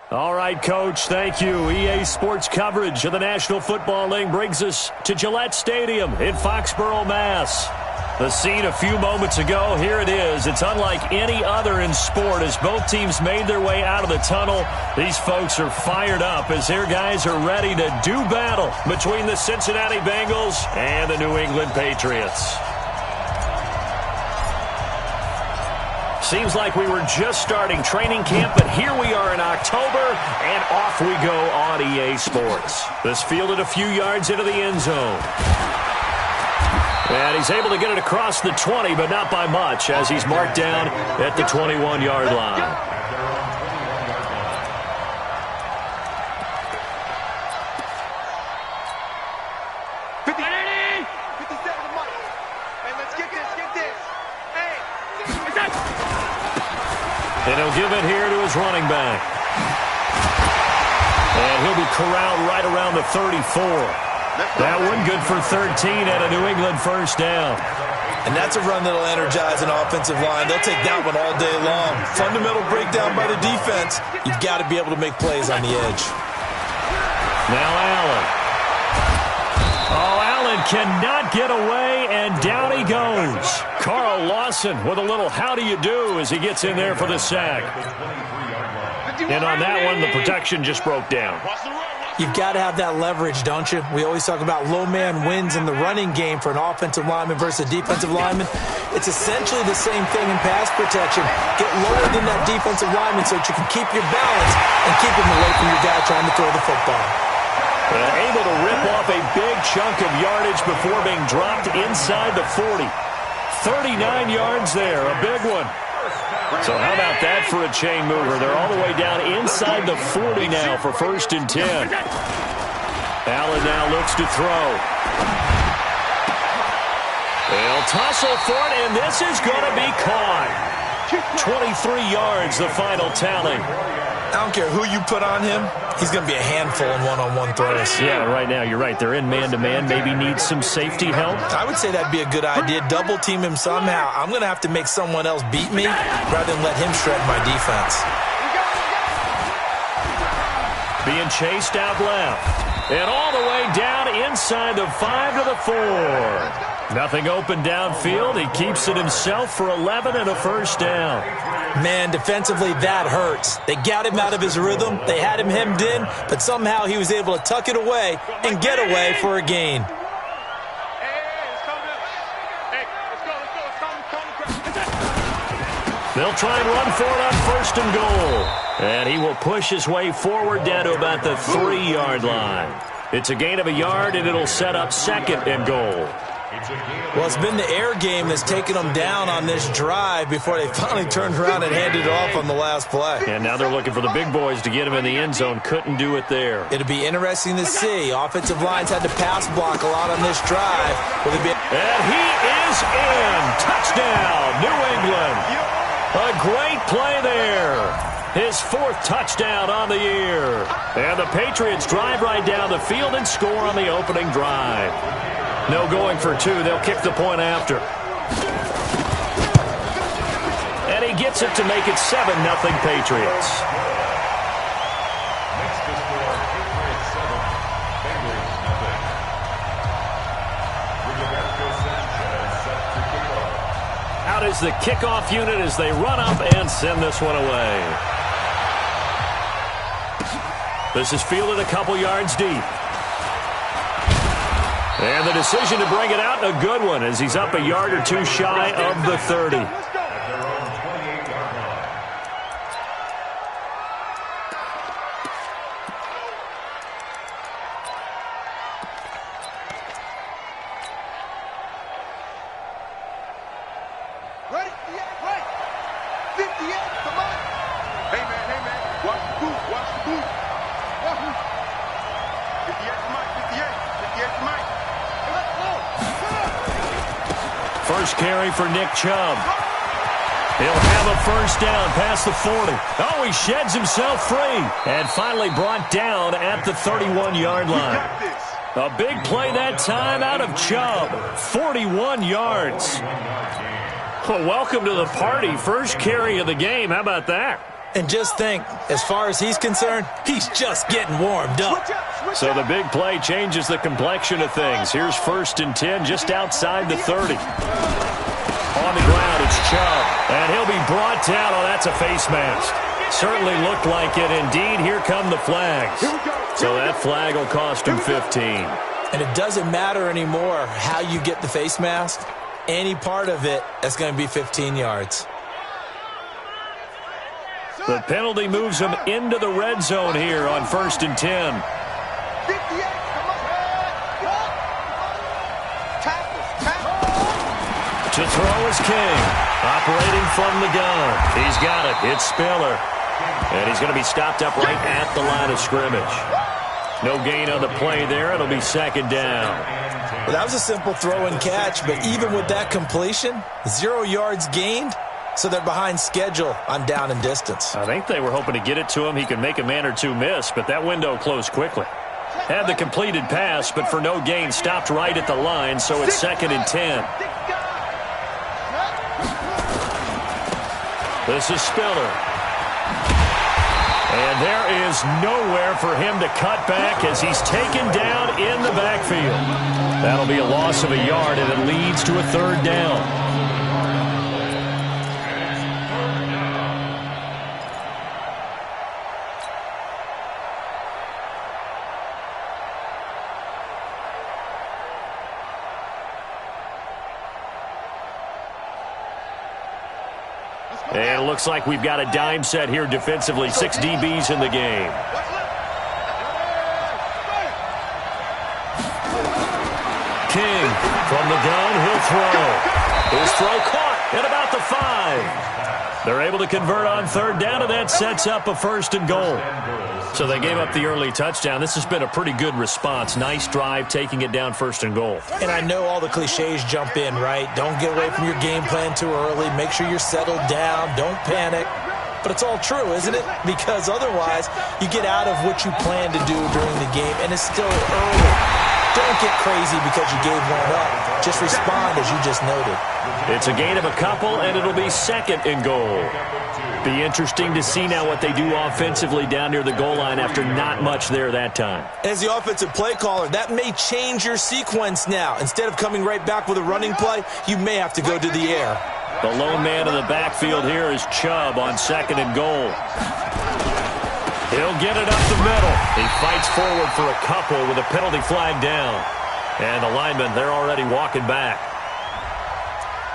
All right, Coach, thank you. EA Sports coverage of the National Football League brings us to Gillette Stadium in Foxborough, Mass. The scene a few moments ago, here it is. It's unlike any other in sport as both teams made their way out of the tunnel. These folks are fired up as their guys are ready to do battle between the Cincinnati Bengals and the New England Patriots. Seems like we were just starting training camp, but here we are in October, and off we go on EA Sports. This fielded a few yards into the end zone. And he's able to get it across the 20, but not by much, as he's marked down at the 21-yard line. And he'll give it here to his running back. And he'll be corralled right around the 34. That one good for 13 at a New England first down. And that's a run that'll energize an offensive line. They'll take that one all day long. Fundamental breakdown by the defense. You've got to be able to make plays on the edge. Now Allen. Oh, Allen cannot get away, and down he goes. Carl Lawson with a little how do you do as he gets in there for the sack. And on that one, the protection just broke down. You've got to have that leverage, don't you? We always talk about low man wins in the running game for an offensive lineman versus a defensive lineman. It's essentially the same thing in pass protection. Get lower than that defensive lineman so that you can keep your balance and keep him away from your guy trying to throw the football. Able to rip off a big chunk of yardage before being dropped inside the 40. 39 yards there, a big one. So how about that for a chain mover? They're all the way down inside the 40 now for 1st and 10. Allen now looks to throw. They'll tussle for it, and this is going to be caught. 23 yards, the final tally. I don't care who you put on him. He's going to be a handful in one-on-one throws. Yeah, right now, you're right. They're in man-to-man. Maybe needs some safety help. I would say that'd be a good idea. Double team him somehow. I'm going to have to make someone else beat me rather than let him shred my defense. Being chased out left. And all the way down inside the 5 to the 4. Nothing open downfield. He keeps it himself for 11 and a first down. Man, defensively, that hurts. They got him out of his rhythm. They had him hemmed in, but somehow he was able to tuck it away and get away for a gain. They'll try and run for it on 1st and goal. And he will push his way forward down to about the 3-yard line. It's a gain of a yard, and it'll set up 2nd and goal. Well, it's been the air game that's taken them down on this drive before they finally turned around and handed it off on the last play. And now they're looking for the big boys to get him in the end zone. Couldn't do it there. It'll be interesting to see. Offensive lines had to pass block a lot on this drive. And he is in. Touchdown, New England. A great play there. His 4th touchdown on the year. And the Patriots drive right down the field and score on the opening drive. No going for 2. They'll kick the point after. And he gets it to make it 7-0 Patriots. Out is the kickoff unit as they run up and send this one away. This is fielded a couple yards deep. And the decision to bring it out, a good one, as he's up a yard or 2 shy of the 30. Ready? Right. 58, come on. Hey, man. Watch the boot. 58 to Mike. 58 to Mike. First carry for Nick Chubb. He'll have a first down past the 40. Oh, he sheds himself free. And finally brought down at the 31-yard line. A big play that time out of Chubb. 41 yards. Well, welcome to the party. First carry of the game. How about that? And just think, as far as he's concerned, he's just getting warmed up. So the big play changes the complexion of things. Here's 1st and 10 just outside the 30. On the ground, it's Chubb. And he'll be brought down. Oh, that's a face mask. Certainly looked like it. Indeed, here come the flags. So that flag will cost him 15. And it doesn't matter anymore how you get the face mask. Any part of it, that's going to be 15 yards. The penalty moves him into the red zone here on 1st and 10. To throw is King. Operating from the gun. He's got it. It's Spiller. And he's going to be stopped up right at the line of scrimmage. No gain on the play there. It'll be 2nd down. Well, that was a simple throw and catch, but even with that completion, 0 yards gained, so they're behind schedule on down and distance. I think they were hoping to get it to him. He could make a man or two miss, but that window closed quickly. Had the completed pass, but for no gain, stopped right at the line, so it's 2nd and 10. This is Spiller. And there is nowhere for him to cut back as he's taken down in the backfield. That'll be a loss of a yard, and it leads to a 3rd down. And it looks like we've got a dime set here defensively. 6 DBs in the game. King from the gun. He'll throw. His throw caught at about the 5. They're able to convert on 3rd down, and that sets up a 1st and goal. So they gave up the early touchdown. This has been a pretty good response. Nice drive, taking it down 1st and goal. And I know all the cliches jump in, right? Don't get away from your game plan too early. Make sure you're settled down. Don't panic. But it's all true, isn't it? Because otherwise, you get out of what you plan to do during the game, and it's still early. Don't get crazy because you gave one up. Just respond as you just noted. It's a gain of a couple, and it'll be 2nd and goal. Be interesting to see now what they do offensively down near the goal line after not much there that time. As the offensive play caller, that may change your sequence now. Instead of coming right back with a running play, you may have to go to the air. The lone man in the backfield here is Chubb on 2nd and goal. He'll get it up the middle. He fights forward for a couple with a penalty flag down. And the linemen, they're already walking back.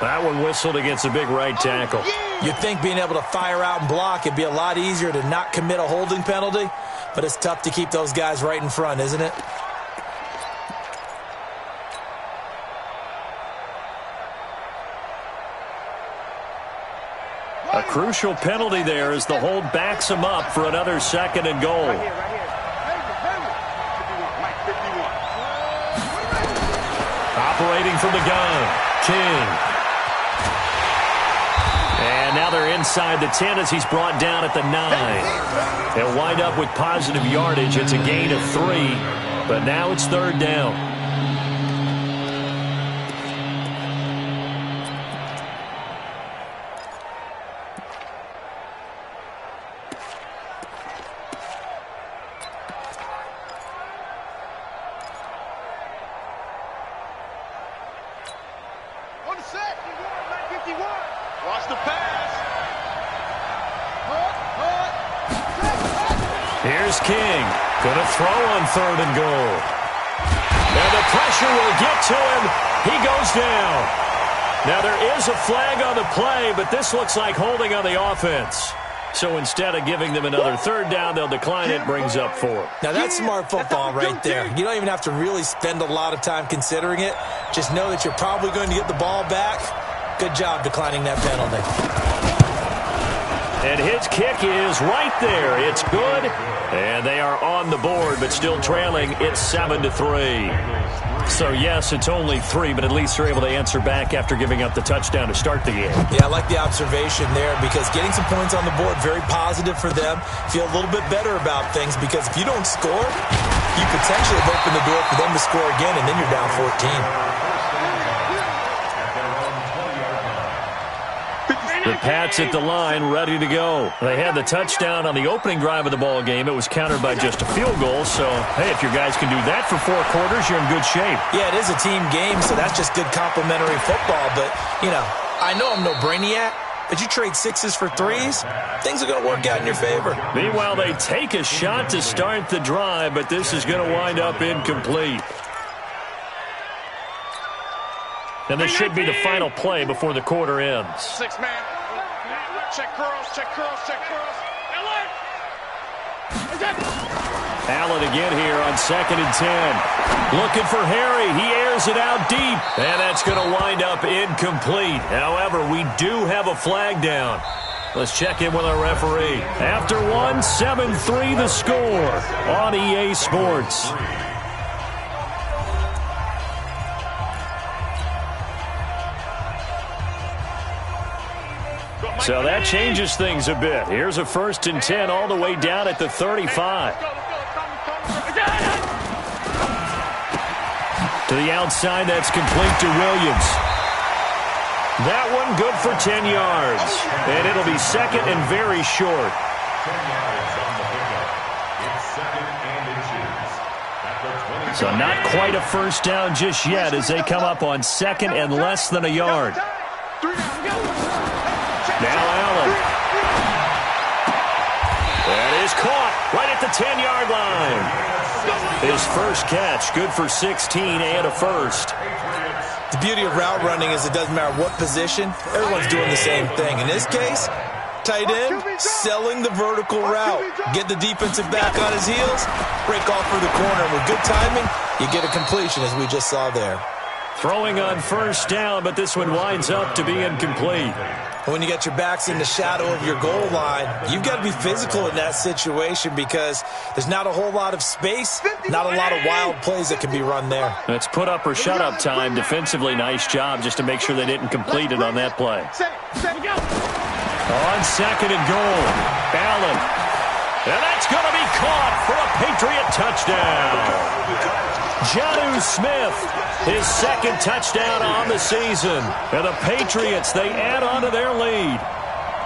That one whistled against a big right tackle. You'd think being able to fire out and block, it'd be a lot easier to not commit a holding penalty, but it's tough to keep those guys right in front, isn't it? A crucial penalty there as the hold backs him up for another 2nd and goal. Operating from the gun, King. And now they're inside the 10 as he's brought down at the 9. They'll wind up with positive yardage. It's a gain of 3, but now it's 3rd down. Watch the pass. Here's King. Gonna throw on 3rd and goal. And the pressure will get to him. He goes down. Now there is a flag on the play, but this looks like holding on the offense. So instead of giving them another 3rd down, they'll decline it. Brings up 4. Now that's smart football right there. You don't even have to really spend a lot of time considering it. Just know that you're probably going to get the ball back. Good job declining that penalty. And his kick is right there. It's good. And they are on the board, but still trailing. It's 7-3. So, yes, it's only 3, but at least they're able to answer back after giving up the touchdown to start the game. Yeah, I like the observation there because getting some points on the board, very positive for them. Feel a little bit better about things because if you don't score, you potentially have opened the door for them to score again, and then you're down 14. The Pats at the line, ready to go. They had the touchdown on the opening drive of the ball game. It was countered by just a field goal. So, hey, if your guys can do that for 4 quarters, you're in good shape. Yeah, it is a team game, so that's just good complimentary football. But, you know, I know I'm no brainiac, but you trade 6s for 3s, things are going to work out in your favor. Meanwhile, they take a shot to start the drive, but this is going to wind up incomplete. And this should be the final play before the quarter ends. 6-man. Check curls, check curls, check curls. Allen again here on 2nd and 10. Looking for Harry. He airs it out deep. And that's going to wind up incomplete. However, we do have a flag down. Let's check in with our referee. After 1, 7-3 the score on EA Sports. So that changes things a bit. Here's a 1st and 10 all the way down at the 35. To the outside, that's complete to Williams. That one good for 10 yards. And it'll be 2nd and very short. So not quite a first down just yet as they come up on 2nd and less than a yard. Now Allen. That is caught right at the 10-yard line. His first catch, good for 16 and a first. The beauty of route running is it doesn't matter what position, everyone's doing the same thing. In this case, tight end, selling the vertical route. Get the defensive back on his heels, break off for the corner. With good timing, you get a completion as we just saw there. Throwing on first down, but this one winds up to be incomplete. When you get your backs in the shadow of your goal line, you've got to be physical in that situation because there's not a whole lot of space, not a lot of wild plays that can be run there. It's put up or shut up time. Defensively, nice job just to make sure they didn't complete it on that play. On 2nd and goal, Allen. And that's going to be caught for a Patriot touchdown. Jonnu Smith, his 2nd touchdown on the season. And the Patriots, they add on to their lead.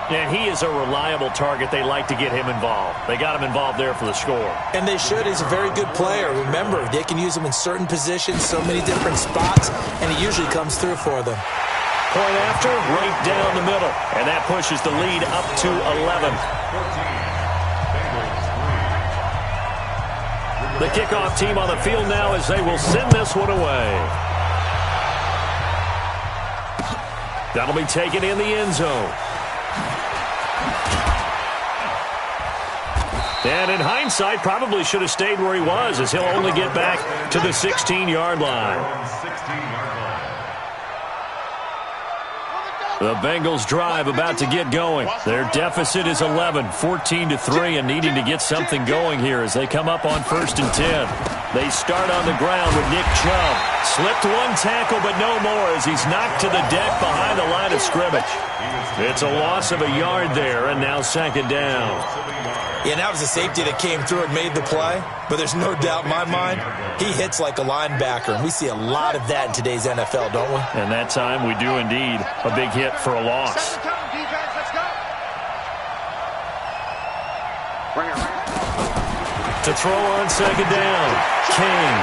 And he is a reliable target. They like to get him involved. They got him involved there for the score. And they should. He's a very good player. Remember, they can use him in certain positions, so many different spots, and he usually comes through for them. Point after, right down the middle. And that pushes the lead up to 11. The kickoff team on the field now as they will send this one away. That'll be taken in the end zone. And in hindsight, probably should have stayed where he was as he'll only get back to the 16-yard line. The Bengals drive about to get going. Their deficit is 11, 14-3, and needing to get something going here as they come up on 1st and 10. They start on the ground with Nick Chubb. Slipped one tackle, but no more as he's knocked to the deck behind the line of scrimmage. It's a loss of a yard there, and now 2nd down. Yeah, that was a safety that came through and made the play, but there's no doubt in my mind, he hits like a linebacker, and we see a lot of that in today's NFL, don't we? And that time we do indeed. A big hit for a loss. To throw on 2nd down, King.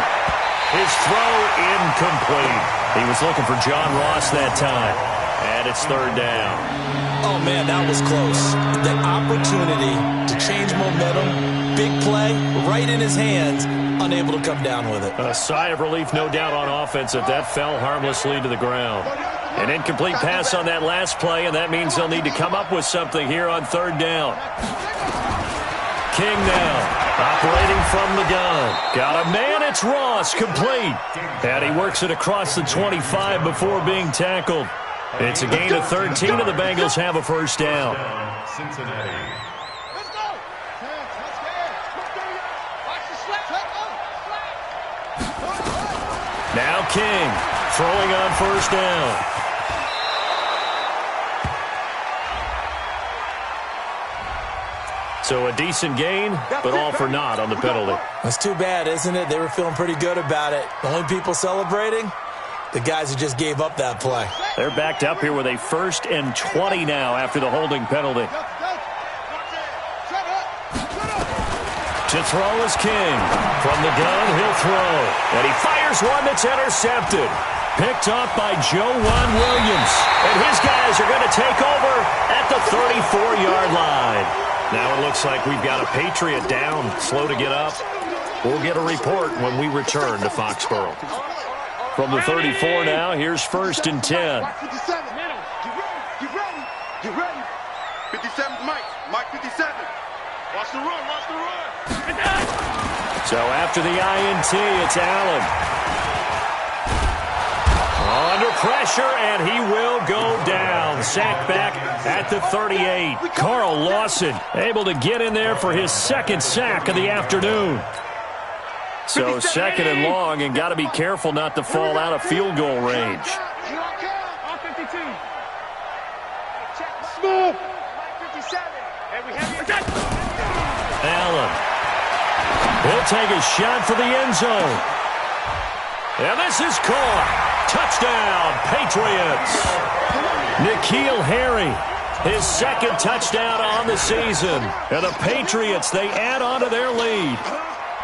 His throw incomplete. He was looking for John Ross that time, and it's 3rd down. Oh, man, that was close. That opportunity to change momentum, big play, right in his hands, unable to come down with it. A sigh of relief, no doubt, on offense if that fell harmlessly to the ground. An incomplete pass on that last play, and that means they'll need to come up with something here on 3rd down. King now, operating from the gun. Got a man, it's Ross, complete. And he works it across the 25 before being tackled. It's a gain of 13, and the Bengals have a 1st down. Now King, throwing on 1st down. So a decent gain, but all for naught on the penalty. That's too bad, isn't it? They were feeling pretty good about it. The only people celebrating, the guys who just gave up that play. They're backed up here with a 1st and 20 now after the holding penalty. To throw is King. From the gun, he'll throw. And he fires one that's intercepted. Picked up by Joejuan Williams. And his guys are going to take over at the 34-yard line. Now it looks like we've got a Patriot down, slow to get up. We'll get a report when we return to Foxborough. From the 34 now, here's 1st and 10. 57. Get ready. Get ready. 57's Mike. Mike 57. Watch the run. Watch the run. So after the INT, it's Allen. Under pressure, and he will go down. Sacked back at the 38. Carl Lawson able to get in there for his 2nd sack of the afternoon. So 2nd and long, and got to be careful not to fall out of field goal range. Smooth. Allen. He'll take a shot for the end zone. And this is caught. Touchdown, Patriots. N'Keal Harry, his 2nd touchdown on the season. And the Patriots, they add on to their lead.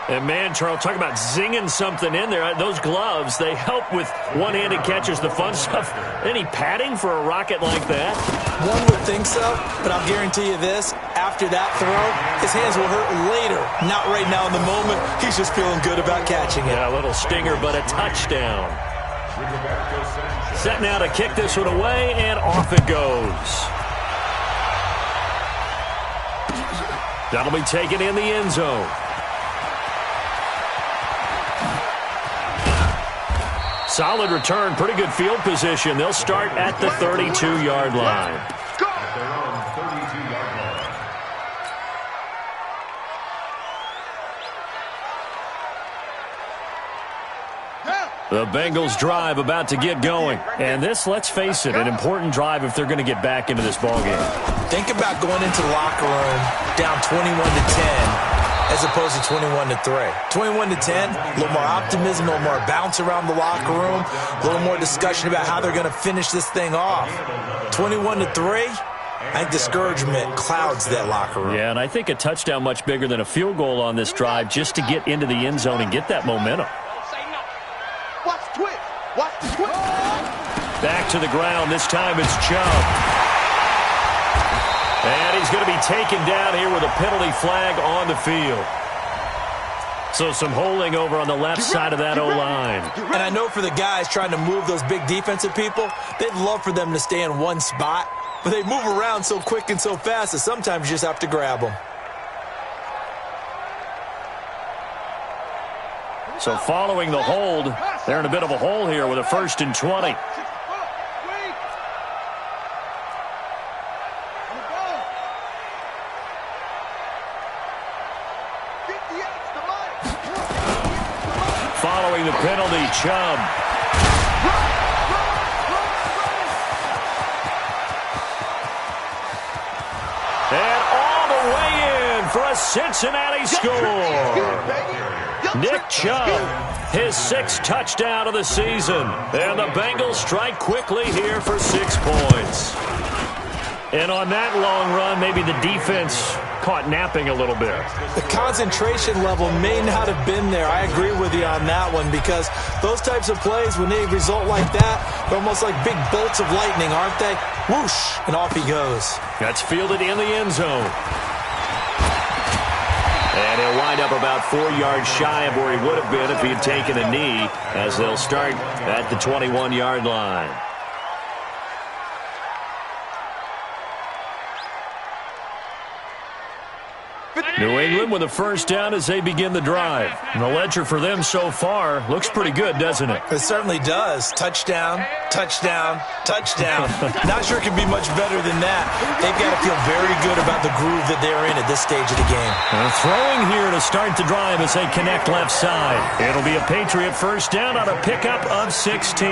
And man, Charles, talk about zinging something in there. Those gloves, they help with one-handed catches, the fun stuff. Any padding for a rocket like that? One would think so, but I'll guarantee you this. After that throw, his hands will hurt later. Not right now in the moment. He's just feeling good about catching it. Yeah, a little stinger, but a touchdown. Set now to kick this one away, and off it goes. That'll be taken in the end zone. Solid return, pretty good field position. They'll start at the 32-yard line. The Bengals drive about to get going. And this, let's face it, an important drive if they're going to get back into this ballgame. Think about going into the locker room down 21-10 as opposed to 21-3. 21-10, a little more optimism, a little more bounce around the locker room, a little more discussion about how they're going to finish this thing off. 21-3, I think discouragement clouds that locker room. Yeah, and I think a touchdown much bigger than a field goal on this drive just to get into the end zone and get that momentum. Watch the twist. Watch the twist. Back to the ground. This time it's Chubb. And he's going to be taken down here with a penalty flag on the field. So some holding over on the left side of that O-line. And I know for the guys trying to move those big defensive people, they'd love for them to stay in one spot. But they move around so quick and so fast that sometimes you just have to grab them. So following the hold, they're in a bit of a hole here with a 1st and 20. Following the penalty, Chubb. And all the way in for a Cincinnati score. Nick Chubb, his 6th touchdown of the season. And the Bengals strike quickly here for 6 points. And on that long run, maybe the defense caught napping a little bit. The concentration level may not have been there. I agree with you on that one, because those types of plays, when they result like that, they're almost like big bolts of lightning, aren't they? Whoosh, and off he goes. That's fielded in the end zone. And he'll wind up about 4 yards shy of where he would have been if he had taken a knee, as they'll start at the 21-yard line. New England with a 1st down as they begin the drive. And the ledger for them so far looks pretty good, doesn't it? It certainly does. Touchdown, touchdown, touchdown. Not sure it can be much better than that. They've got to feel very good about the groove that they're in at this stage of the game. Throwing here to start the drive as they connect left side. It'll be a Patriot 1st down on a pickup of 16.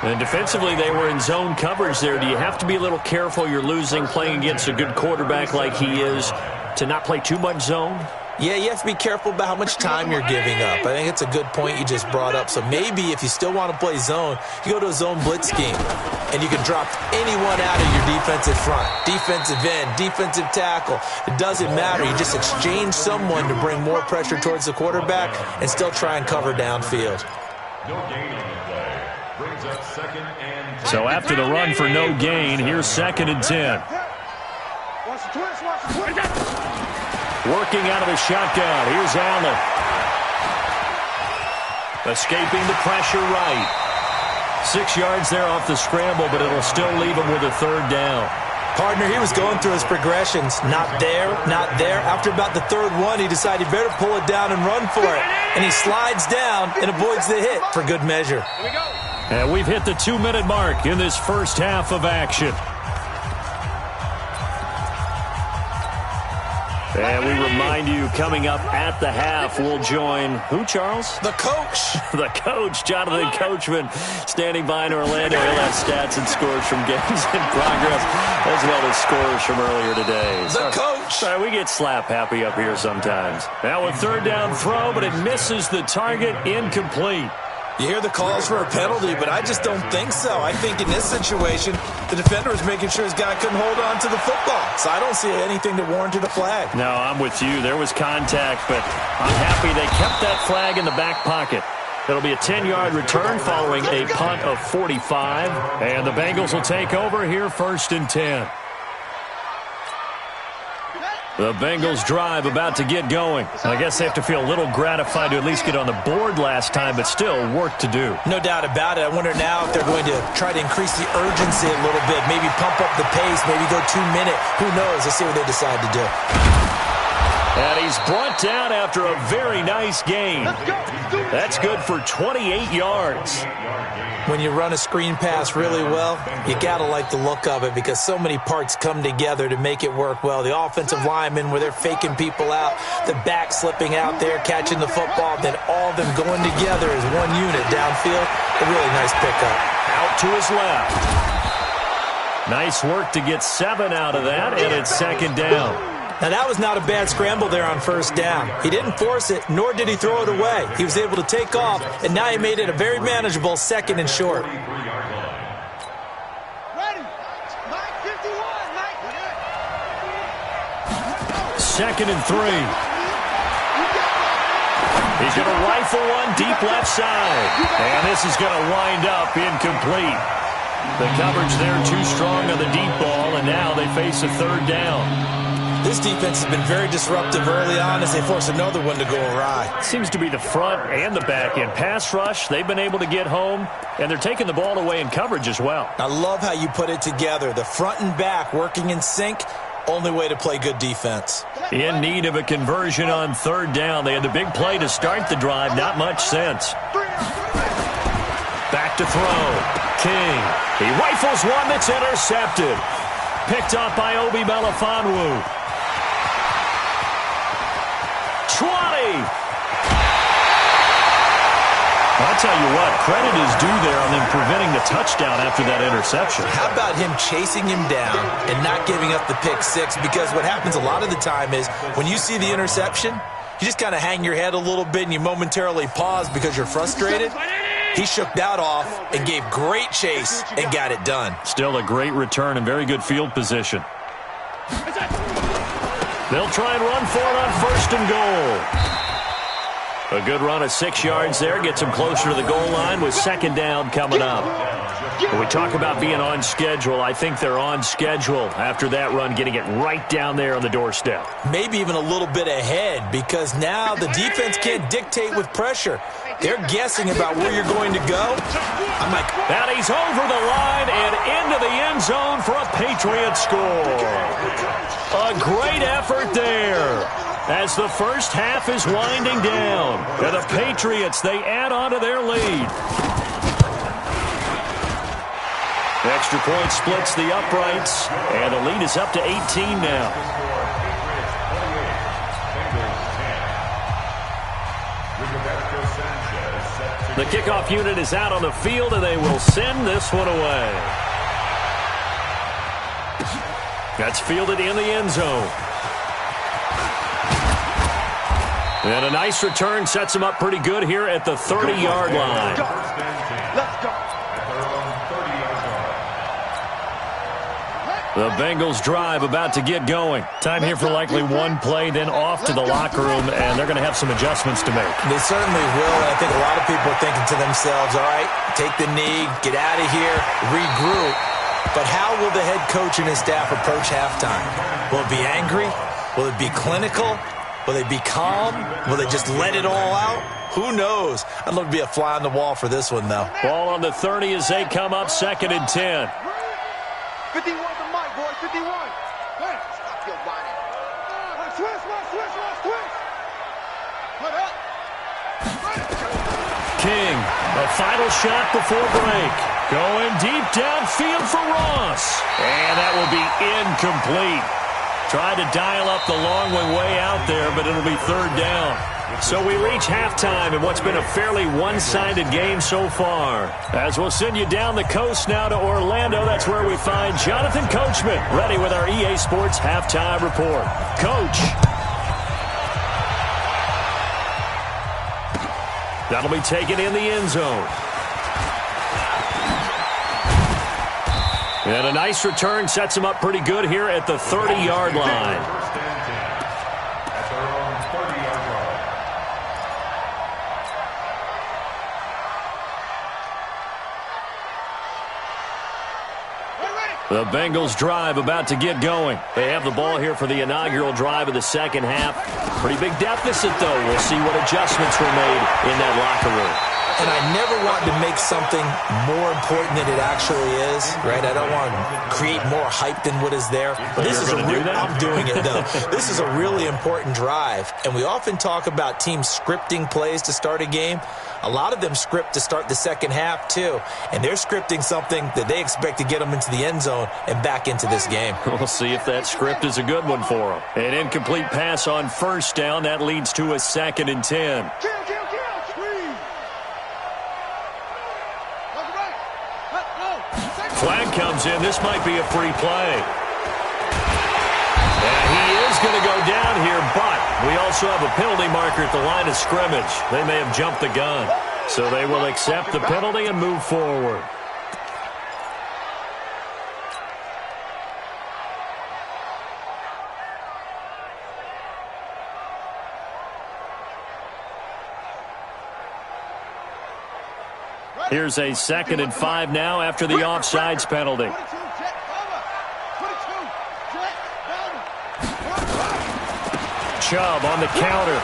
And defensively, they were in zone coverage there. Do you have to be a little careful? You're losing, playing against a good quarterback like he is, to not play too much zone? Yeah, you have to be careful about how much time you're giving up. I think it's a good point you just brought up. So maybe if you still want to play zone, you go to a zone blitz scheme, and you can drop anyone out of your defensive front, defensive end, defensive tackle. It doesn't matter. You just exchange someone to bring more pressure towards the quarterback and still try and cover downfield. So after the run for no gain, here's 2nd and 10. Working out of the shotgun. Here's Allen. Escaping the pressure right. 6 yards there off the scramble, but it'll still leave him with a 3rd down. Partner, he was going through his progressions. Not there, not there. After about the 3rd one, he decided he better pull it down and run for it. And he slides down and avoids the hit for good measure. Here we go. And we've hit the 2-minute mark in this first half of action. And we remind you, coming up at the half, we'll join who, Charles? The coach. The coach, Jonathan Coachman, standing by in Orlando. He'll have stats and scores from games in progress, as well as scores from earlier today. The coach. Sorry, we get slap happy up here sometimes. Now a 3rd down throw, but it misses the target, incomplete. You hear the calls for a penalty, but I just don't think so. I think in this situation, the defender was making sure his guy couldn't hold on to the football. So I don't see anything that warranted a flag. No, I'm with you. There was contact, but I'm happy they kept that flag in the back pocket. It'll be a 10-yard return following a punt of 45. And the Bengals will take over here 1st and 10. The Bengals drive about to get going. I guess they have to feel a little gratified to at least get on the board last time, but still work to do. No doubt about it. I wonder now if they're going to try to increase the urgency a little bit, maybe pump up the pace, maybe go 2-minute. Who knows? Let's see what they decide to do. And he's brought down after a very nice gain. That's good for 28 yards. When you run a screen pass really well, you got to like the look of it because so many parts come together to make it work well. The offensive linemen, where they're faking people out, the back slipping out there, catching the football, then all of them going together as one unit downfield. A really nice pickup. Out to his left. Nice work to get 7 out of that, and it's 2nd down. Now, that was not a bad scramble there on 1st down. He didn't force it, nor did he throw it away. He was able to take off, and now he made it a very manageable 2nd and short. Ready. Mike 51. Mike. 2nd and 3. He's going to rifle one deep left side. And this is going to wind up incomplete. The coverage there too strong on the deep ball, and now they face a 3rd down. This defense has been very disruptive early on as they force another one to go awry. Seems to be the front and the back end. Pass rush, they've been able to get home, and they're taking the ball away in coverage as well. I love how you put it together. The front and back working in sync, only way to play good defense. In need of a conversion on 3rd down. They had the big play to start the drive, not much sense. Back to throw. King. He rifles one that's intercepted. Picked up by Obi Melifonwu. 20. I'll tell you what, credit is due there on them preventing the touchdown after that interception. How about him chasing him down and not giving up the pick 6? Because what happens a lot of the time is when you see the interception, you just kind of hang your head a little bit and you momentarily pause because you're frustrated. He shook that off and gave great chase and got it done. Still a great return and very good field position. They'll try and run for it on 1st and goal. A good run of 6 yards there. Gets him closer to the goal line with 2nd down coming up. When we talk about being on schedule, I think they're on schedule after that run, getting it right down there on the doorstep. Maybe even a little bit ahead because now the defense can't dictate with pressure. They're guessing about where you're going to go. I'm like, and he's over the line and into the end zone for a Patriot score. A great effort there as the first half is winding down. And the Patriots, they add on to their lead. Extra point splits the uprights, and the lead is up to 18 now. The kickoff unit is out on the field, and they will send this one away. That's fielded in the end zone. And a nice return sets them up pretty good here at the 30-yard line. Let's go. The Bengals drive about to get going. Time here for likely one play, then off to the locker room, and they're going to have some adjustments to make. They certainly will, and I think a lot of people are thinking to themselves, all right, take the knee, get out of here, regroup. But how will the head coach and his staff approach halftime? Will it be angry? Will it be clinical? Will they be calm? Will they just let it all out? Who knows? I'd love to be a fly on the wall for this one, though. Ball on the 30 as they come up 2nd and 10. 51 to Mike, boy, 51. Hey, stop your whining. Switch. Put up. King, a final shot before break. Going deep downfield for Ross. And that will be incomplete. Tried to dial up the long one way out there, but it'll be 3rd down. So we reach halftime in what's been a fairly one-sided game so far. As we'll send you down the coast now to Orlando, that's where we find Jonathan Coachman, ready with our EA Sports Halftime Report. Coach. That'll be taken in the end zone. And a nice return sets him up pretty good here at the 30-yard line. The Bengals drive about to get going. They have the ball here for the inaugural drive of the second half. Pretty big deficit, though. We'll see what adjustments were made in that locker room. And I never want to make something more important than it actually is, right? I don't want to create more hype than what is there. But this is I'm doing it, though. This is a really important drive. And we often talk about teams scripting plays to start a game. A lot of them script to start the second half, too. And they're scripting something that they expect to get them into the end zone and back into this game. We'll see if that script is a good one for them. An incomplete pass on 1st down. That leads to a 2nd and 10. Flag comes in. This might be a free play. And he is going to go down here, but we also have a penalty marker at the line of scrimmage. They may have jumped the gun. So they will accept the penalty and move forward. Here's a 2nd and 5 now after the offsides penalty. Chubb on the counter.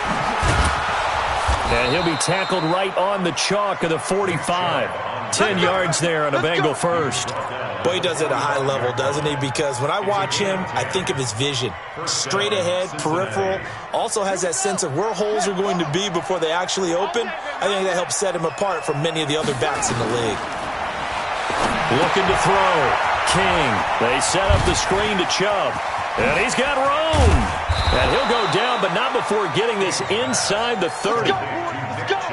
And he'll be tackled right on the chalk of the 45. 10 yards there on a Bengal first. Boy, he does it at a high level, doesn't he? Because when I watch him, I think of his vision. Straight ahead, peripheral. Also has that sense of where holes are going to be before they actually open. I think that helps set him apart from many of the other backs in the league. Looking to throw. King. They set up the screen to Chubb. And he's got room. And he'll go down, but not before getting this inside the 30.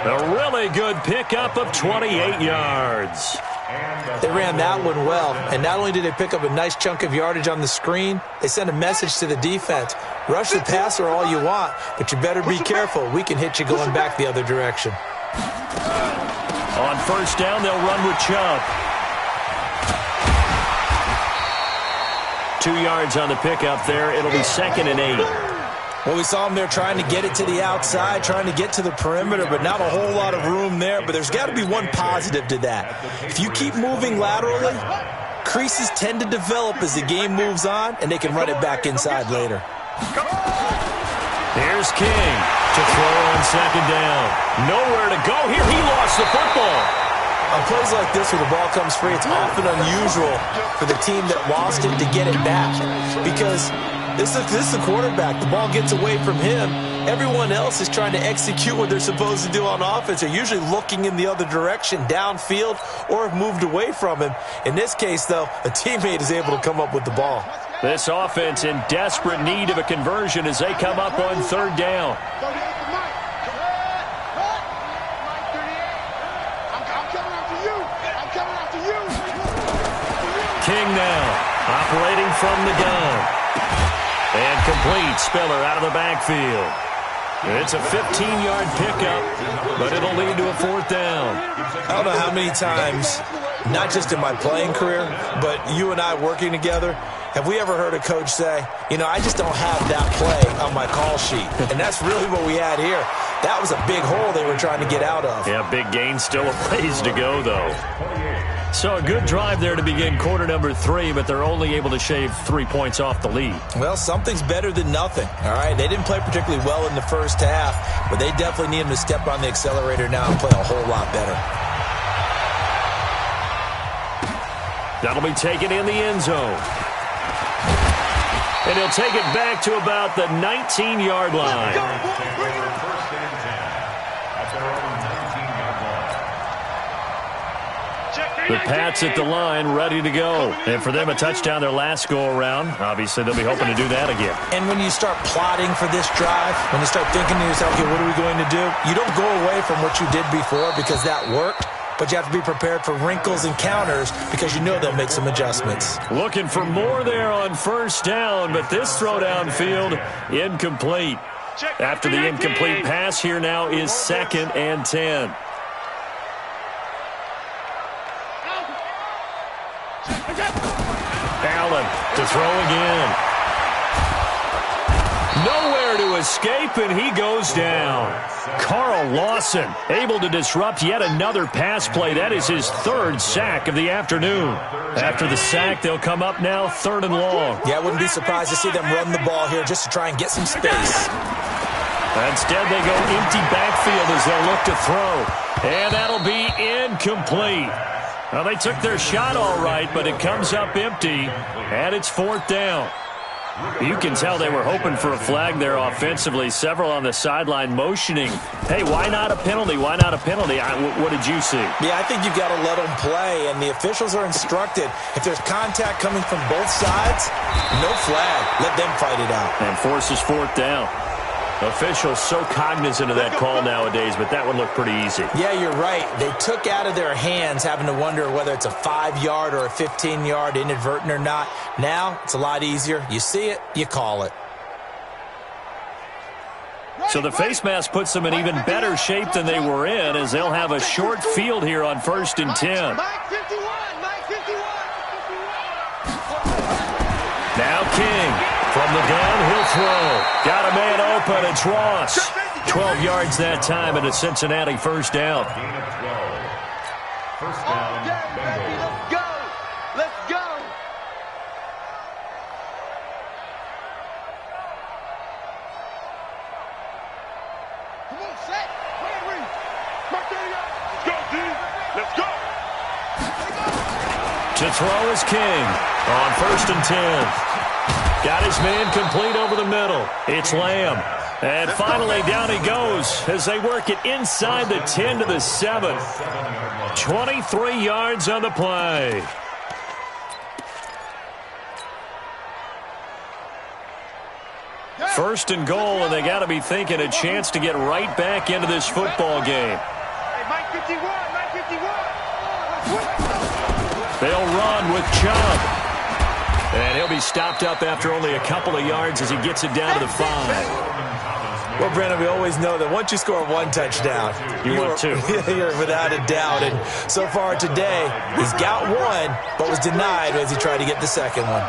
A really good pickup of 28 yards. They ran that one well, and not only did they pick up a nice chunk of yardage on the screen, they sent a message to the defense. Rush the passer all you want, but you better be careful. We can hit you going back the other direction. On 1st down, they'll run with Chubb. 2 yards on the pickup there. It'll be 2nd and 8. Well, we saw him there trying to get it to the outside, trying to get to the perimeter, but not a whole lot of room there. But there's got to be one positive to that. If you keep moving laterally, creases tend to develop as the game moves on, and they can run it back inside later. Here's King to throw on 2nd down. Nowhere to go here. He lost the football. On plays like this where the ball comes free, it's often unusual for the team that lost it to get it back because this is the quarterback. The ball gets away from him. Everyone else is trying to execute what they're supposed to do on offense. They're usually looking in the other direction, downfield, or have moved away from him. In this case, though, a teammate is able to come up with the ball. This offense in desperate need of a conversion as they come up on 3rd down. King now, operating from the gun. And complete. Spiller out of the backfield. It's a 15-yard pickup, but it'll lead to a 4th down. I don't know how many times, not just in my playing career, but you and I working together, have we ever heard a coach say, you know, I just don't have that play on my call sheet. And that's really what we had here. That was a big hole they were trying to get out of. Yeah, big gain, still a ways to go, though. So a good drive there to begin quarter number 3, but they're only able to shave 3 points off the lead. Well, something's better than nothing, all right? They didn't play particularly well in the first half, but they definitely need them to step on the accelerator now and play a whole lot better. That'll be taken in the end zone. And he'll take it back to about the 19-yard line. The Pats at the line, ready to go. And for them, a touchdown their last go-around. Obviously, they'll be hoping to do that again. And when you start plotting for this drive, when you start thinking to yourself, okay, what are we going to do? You don't go away from what you did before because that worked, but you have to be prepared for wrinkles and counters because you know they'll make some adjustments. Looking for more there on 1st down, but this throw downfield, incomplete. After the incomplete pass, here now is 2nd and 10. Allen to throw again. Nowhere to escape, and he goes down. Carl Lawson able to disrupt yet another pass play. That is his 3rd sack of the afternoon. After the sack, they'll come up now 3rd and long. Yeah, I wouldn't be surprised to see them run the ball here just to try and get some space. Instead, they go empty backfield as they'll look to throw. And that'll be incomplete. Well, they took their shot all right, but it comes up empty, and it's 4th down. You can tell they were hoping for a flag there offensively. Several on the sideline motioning, hey, why not a penalty? Why not a penalty? What did you see? Yeah, I think you've got to let them play, and the officials are instructed. If there's contact coming from both sides, no flag. Let them fight it out. And forces 4th down. Officials so cognizant of that call nowadays, but that one looked pretty easy. Yeah, you're right. They took out of their hands having to wonder whether it's a 5-yard or a 15-yard inadvertent or not. Now, it's a lot easier. You see it, you call it. So the face mask puts them in even better shape than they were in as they'll have a short field here on 1st and 10. Now King. From the gun, he'll throw. Got a man open. It's Ross. 12 yards that time, and a Cincinnati 1st down. First down, Bengals. Let's go. Let's go. Come on, set. Let's go, D. Let's go. To throw is King on 1st and 10. Got his man complete over the middle. It's Lamb. And finally, down he goes as they work it inside the 10 to the 7. 23 yards on the play. First and goal, and they got to be thinking a chance to get right back into this football game. Hey, Mike 51, Mike 51. They'll run with Chubb. And he'll be stopped up after only a couple of yards as he gets it down to the 5. Well, Brandon, we always know that once you score 1 touchdown, you're 2. You're without a doubt. And so far today, he's got 1, but was denied as he tried to get the 2nd one.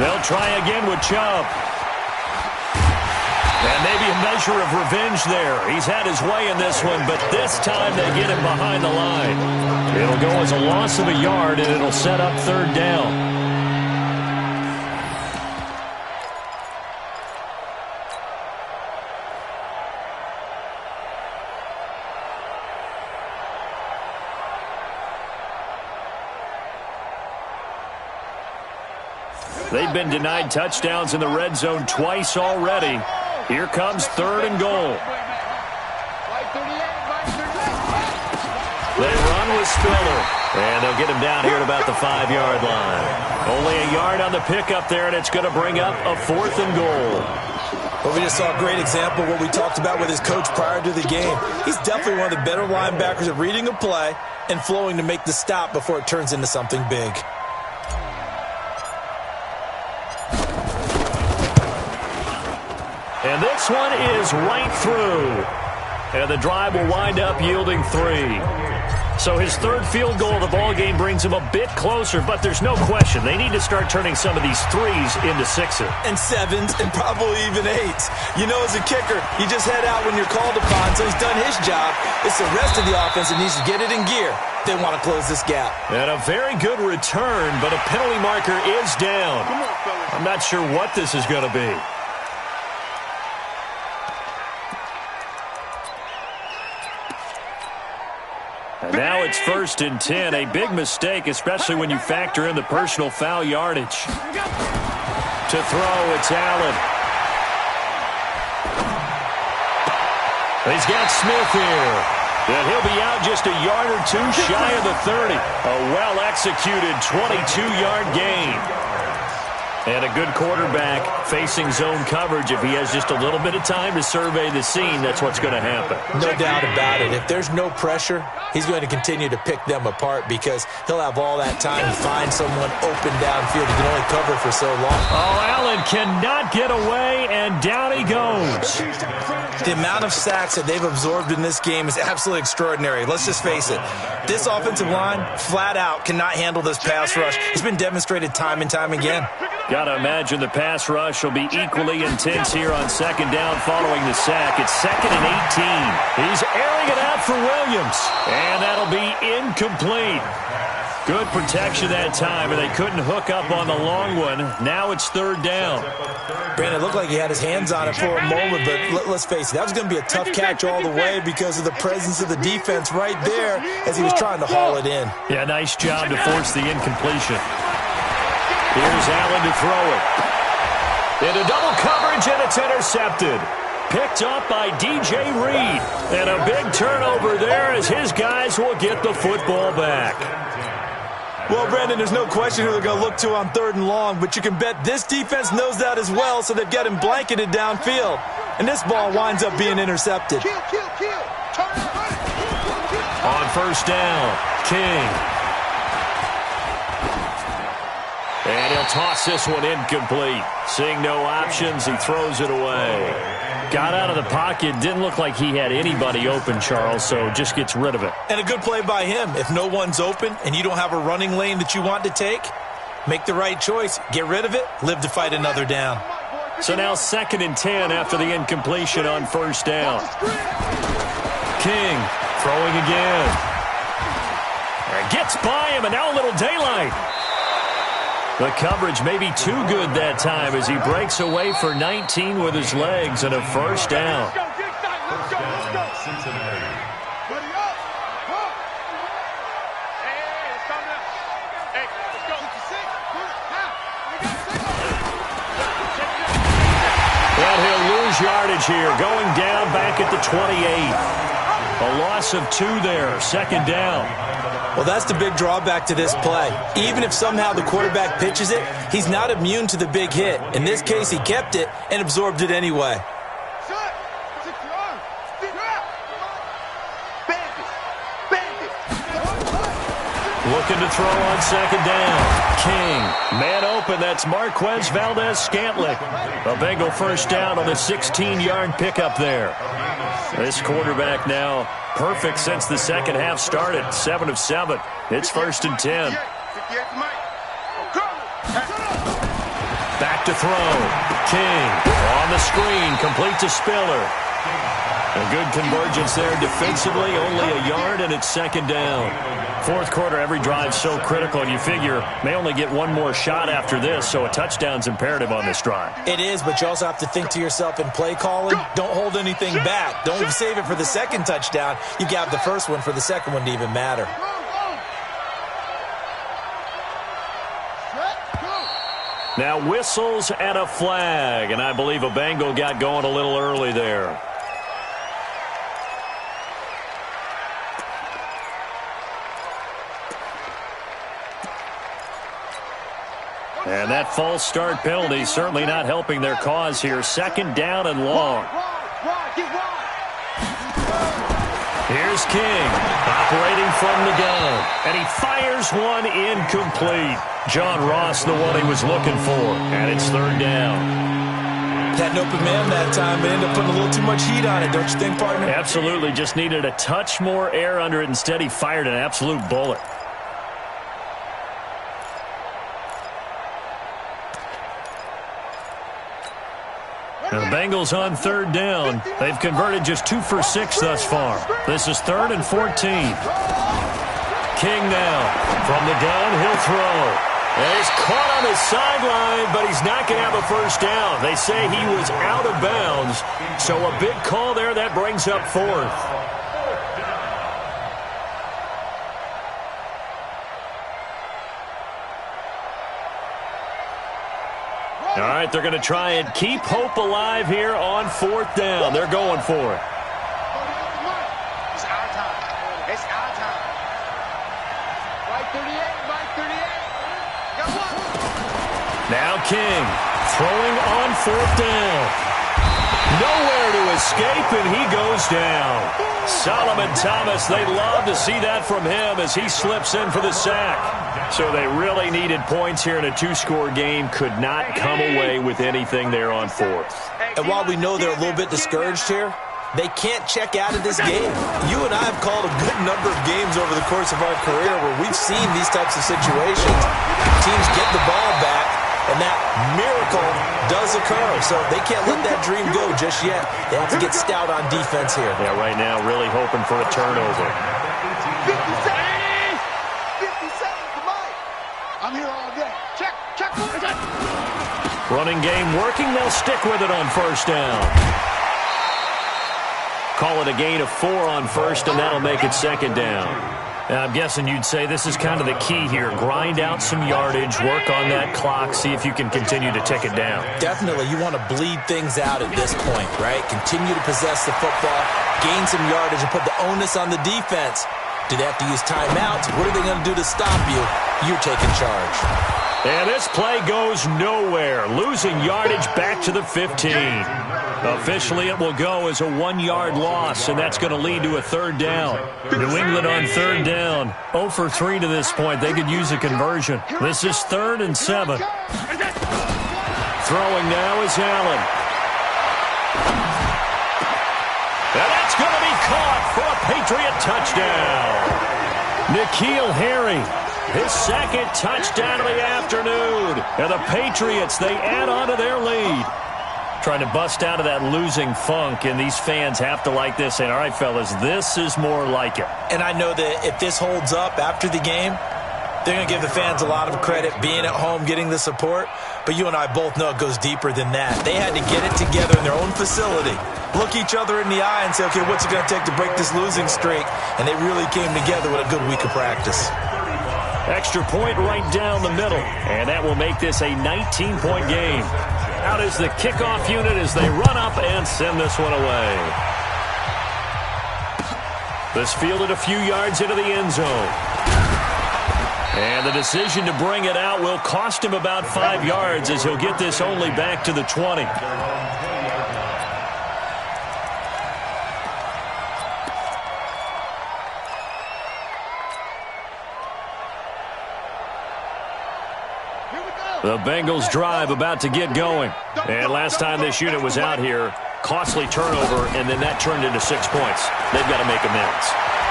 They'll try again with Chubb. And maybe a measure of revenge there. He's had his way in this one, but this time they get him behind the line. It'll go as a loss of a yard, and it'll set up 3rd down. They've been denied touchdowns in the red zone twice already. Here comes 3rd and goal. They run with Spiller, and they'll get him down here at about the 5-yard line. Only a yard on the pickup there, and it's going to bring up a 4th and goal. Well, we just saw a great example of what we talked about with his coach prior to the game. He's definitely one of the better linebackers at reading a play and flowing to make the stop before it turns into something big. And this one is right through. And the drive will wind up yielding 3. So his third field goal of the ballgame brings him a bit closer, but there's no question they need to start turning some of these 3s into 6s. And 7s and probably even 8s. You know, as a kicker, you just head out when you're called upon, so he's done his job. It's the rest of the offense that needs to get it in gear. They want to close this gap. And a very good return, but a penalty marker is down. I'm not sure what this is going to be. And now it's 1st and 10. A big mistake, especially when you factor in the personal foul yardage. To throw, it's Allen. He's got Smith here. And he'll be out just a yard or 2 shy of the 30. A well-executed 22-yard gain. And a good quarterback facing zone coverage. If he has just a little bit of time to survey the scene, that's what's going to happen. No doubt about it. If there's no pressure, he's going to continue to pick them apart because he'll have all that time to find someone open downfield. He can only cover for so long. Oh, Allen cannot get away, and down he goes. The amount of sacks that they've absorbed in this game is absolutely extraordinary. Let's just face it. This offensive line, flat out, cannot handle this pass rush. It's been demonstrated time and time again. Got to imagine the pass rush will be equally intense here on 2nd down following the sack. It's 2nd and 18. He's airing it out for Williams. And that'll be incomplete. Good protection that time, and they couldn't hook up on the long one. Now it's 3rd down. Brandon, it looked like he had his hands on it for a moment, but let's face it, that was going to be a tough catch all the way because of the presence of the defense right there as he was trying to haul it in. Yeah, nice job to force the incompletion. Here's Allen to throw it. Into double coverage, and it's intercepted. Picked up by DJ Reed. And a big turnover there as his guys will get the football back. Well, Brandon, there's no question who they're going to look to on 3rd and long, but you can bet this defense knows that as well, so they've got him blanketed downfield. And this ball winds up being intercepted. Kill. On 1st down, King. And he'll toss this one incomplete. Seeing no options, he throws it away. Got out of the pocket. Didn't look like he had anybody open, Charles, so just gets rid of it. And a good play by him. If no one's open and you don't have a running lane that you want to take, make the right choice. Get rid of it. Live to fight another down. So now 2nd and 10 after the incompletion on 1st down. King throwing again. And gets by him, and now a little daylight. The coverage may be too good that time as he breaks away for 19 with his legs and a 1st down. Let's go. Cincinnati. Buddy up. Hey, it's coming up. Hey, let's go. And he'll lose yardage here, going down back at the 28. A loss of 2 there, 2nd down. Well, that's the big drawback to this play. Even if somehow the quarterback pitches it, he's not immune to the big hit. In this case, he kept it and absorbed it anyway. Looking to throw on 2nd down. King, man open, that's Marquez Valdez-Scantling. A Bengal 1st down on the 16-yard pickup there. This quarterback now perfect since the second half started, 7 of 7. It's 1st and 10. Back to throw. King on the screen, complete to Spiller. A good convergence there defensively, only a yard, and it's 2nd down. 4th quarter, every drive so critical, and you figure may only get one more shot after this, so a touchdown's imperative on this drive. It is, but you also have to think to yourself in play calling, don't hold anything back. Don't save it for the 2nd touchdown. You got the 1st one for the 2nd one to even matter. Now whistles and a flag, and I believe a Bengal got going a little early there. And that false start penalty certainly not helping their cause here. 2nd down and long. Here's King operating from the gun. And he fires one incomplete. John Ross, the one he was looking for. And it's 3rd down. Had an open man that time, but ended up putting a little too much heat on it, don't you think, partner? Absolutely. Just needed a touch more air under it. Instead, he fired an absolute bullet. Now the Bengals on third down. They've converted just 2 for 6 thus far. This is 3rd and 14. King now from the gun. He'll throw. And he's caught on the sideline, but he's not going to have a first down. They say he was out of bounds. So a big call there. That brings up 4th. All right, they're going to try and keep hope alive here on 4th down. They're going for it. It's our time. It's our time. Right 38, right 38. Got one. Now King throwing on 4th down. Nowhere to escape, and he goes down. Solomon Thomas, they love to see that from him as he slips in for the sack. So they really needed points here in a 2-score game. Could not come away with anything there on 4th. And while we know they're a little bit discouraged here, they can't check out of this game. You and I have called a good number of games over the course of our career where we've seen these types of situations. Teams get the ball back, and that miracle does occur. So they can't let that dream go just yet. They have to get stout on defense here. Yeah, right now really hoping for a turnover. 57. 57, come on. I'm here all day. Check, check. Running game working. They'll stick with it on 1st down. Call it a gain of 4 on 1st, and that'll make it 2nd down. Now, I'm guessing you'd say this is kind of the key here. Grind out some yardage, work on that clock, see if you can continue to tick it down. Definitely. You want to bleed things out at this point, right? Continue to possess the football, gain some yardage, and put the onus on the defense. Do they have to use timeouts? What are they going to do to stop you? You're taking charge. And this play goes nowhere. Losing yardage back to the 15. Officially, it will go as a 1-yard loss, and that's going to lead to a 3rd down. New England on 3rd down. 0 for 3 to this point. They could use a conversion. This is 3rd and 7. Throwing now is Allen. And that's going to be caught for a Patriot touchdown. N'Keal Harry. His 2nd touchdown of the afternoon. And the Patriots, they add on to their lead. Trying to bust out of that losing funk, and these fans have to like this. And, all right, fellas, this is more like it. And I know that if this holds up after the game, they're going to give the fans a lot of credit, being at home, getting the support. But you and I both know it goes deeper than that. They had to get it together in their own facility, look each other in the eye and say, okay, what's it going to take to break this losing streak? And they really came together with a good week of practice. Extra point right down the middle, and that will make this a 19-point game. Out is the kickoff unit as they run up and send this one away. This fielded a few yards into the end zone. And the decision to bring it out will cost him about 5 yards as he'll get this only back to the 20. The Bengals drive about to get going. And last time this unit was out here, costly turnover, and then that turned into 6 points. They've got to make amends.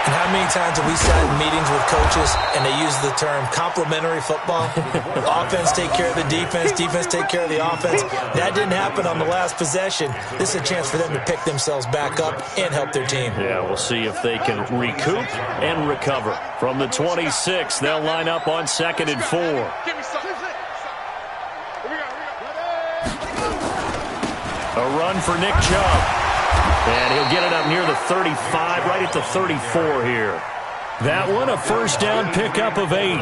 And how many times have we sat in meetings with coaches and they use the term complementary football? Offense take care of the defense, defense take care of the offense. That didn't happen on the last possession. This is a chance for them to pick themselves back up and help their team. Yeah, we'll see if they can recoup and recover. From the 26, they'll line up on 2nd and 4. A run for Nick Chubb. And he'll get it up near the 35, right at the 34 here. That one, a first down pickup of 8.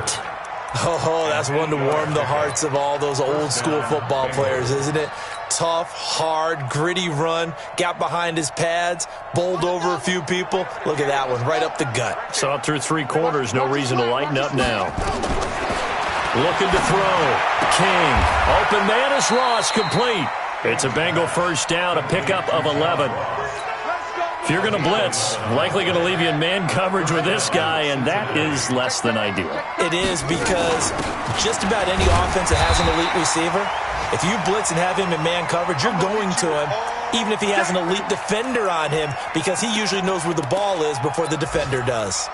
Oh, that's one to warm the hearts of all those old school football players, isn't it? Tough, hard, gritty run, got behind his pads, bowled over a few people. Look at that one, right up the gut. Saw it through 3 quarters, no reason to lighten up now. Looking to throw. King, open man is Ross, complete. It's a Bengal first down, a pickup of 11. If you're going to blitz, likely going to leave you in man coverage with this guy, and that is less than ideal. It is, because just about any offense that has an elite receiver, if you blitz and have him in man coverage, you're going to him, even if he has an elite defender on him, because he usually knows where the ball is before the defender does.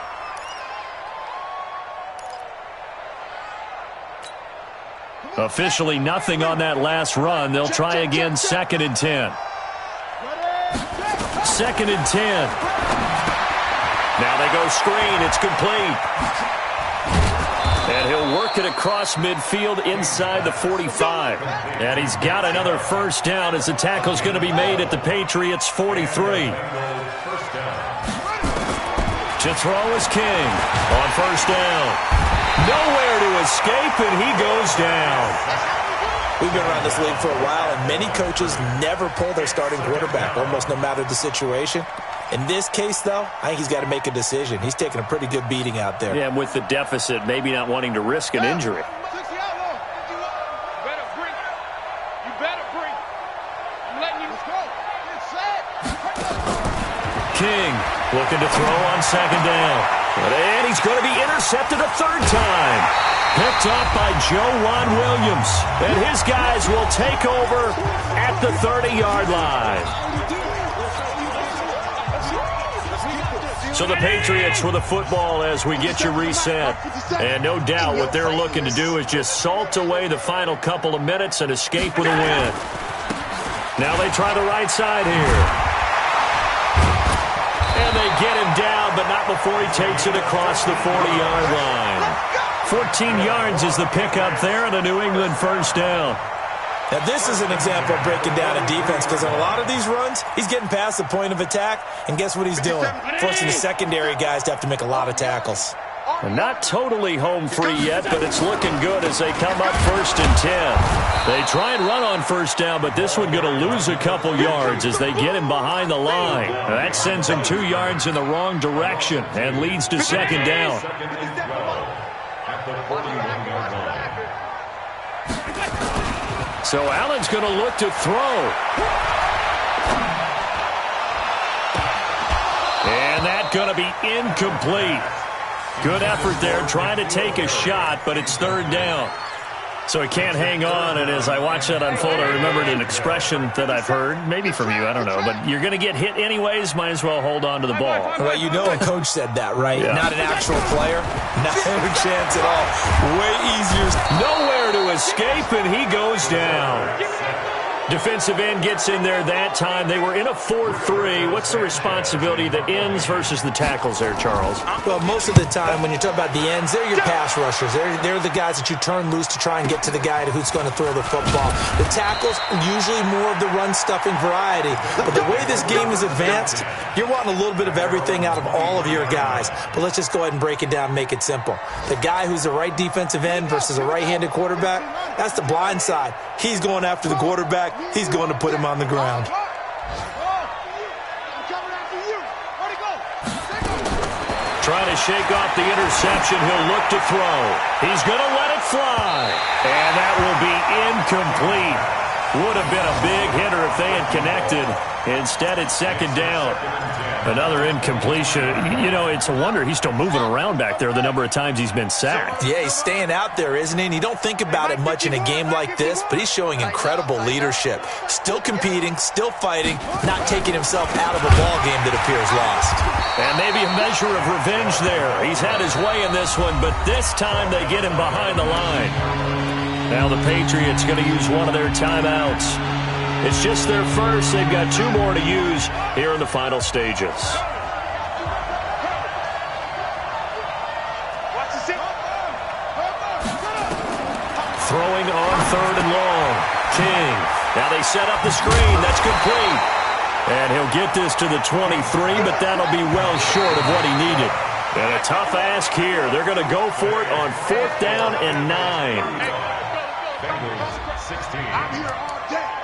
Officially nothing on that last run. They'll try again, 2nd and 10. 2nd and 10. Now they go screen. It's complete. And he'll work it across midfield inside the 45. And he's got another first down as the tackle's going to be made at the Patriots' 43. To throw is King on first down. Nowhere to escape, and he goes down. We've been around this league for a while, and many coaches never pull their starting quarterback, almost no matter the situation. In this case, though, I think he's got to make a decision. He's taking a pretty good beating out there. Yeah, and with the deficit, maybe not wanting to risk an injury. King looking to throw on 2nd down. And he's going to be intercepted a 3rd time. Picked off by Juan Williams. And his guys will take over at the 30-yard line. So the Patriots with the football as we get you reset. And no doubt what they're looking to do is just salt away the final couple of minutes and escape with a win. Now they try the right side here. And they get him down, but not before he takes it across the 40-yard line. 14 yards is the pickup there and a New England first down. Now, this is an example of breaking down a defense, because on a lot of these runs, he's getting past the point of attack, and guess what he's doing? Forcing the secondary guys to have to make a lot of tackles. Not totally home free yet, but it's looking good as they come up 1st and 10. They try and run on first down, but this one going to lose a couple yards as they get him behind the line. That sends him 2 yards in the wrong direction and leads to 2nd down. So Allen's going to look to throw. And that's going to be incomplete. Good effort there, trying to take a shot, but it's 3rd down. So he can't hang on, and as I watch that unfold, I remembered an expression that I've heard, maybe from you, I don't know, but you're going to get hit anyways, might as well hold on to the ball. Well, you know a coach said that, right? Yeah. Not an actual player. Not a chance at all. Way easier. Nowhere to escape, and he goes down. Defensive end gets in there that time. They were in a 4-3. What's the responsibility of the ends versus the tackles there, Charles? Well, most of the time when you talk about the ends, they're your pass rushers. They're the guys that you turn loose to try and get to the guy who's going to throw the football. The tackles, usually more of the run-stuffing variety. But the way this game is advanced, you're wanting a little bit of everything out of all of your guys. But let's just go ahead and break it down and make it simple. The guy who's the right defensive end versus a right-handed quarterback, that's the blind side. He's going after the quarterback. He's going to put him on the ground. Trying to shake off the interception. He'll look to throw. He's going to let it fly. And that will be incomplete. Would have been a big hitter if they had connected. Instead, it's 2nd down. Another incompletion. You know, it's a wonder he's still moving around back there the number of times he's been sacked. Yeah, he's staying out there, isn't he? And you don't think about it much in a game like this, but he's showing incredible leadership. Still competing, still fighting, not taking himself out of a ball game that appears lost. And maybe a measure of revenge there. He's had his way in this one, but this time they get him behind the line. Now the Patriots going to use one of their timeouts. It's just their first. They've got 2 more to use here in the final stages. Throwing on 3rd and long. King. Now they set up the screen. That's complete. And he'll get this to the 23, but that'll be well short of what he needed. And a tough ask here. They're going to go for it on 4th down and 9. I'm here all day.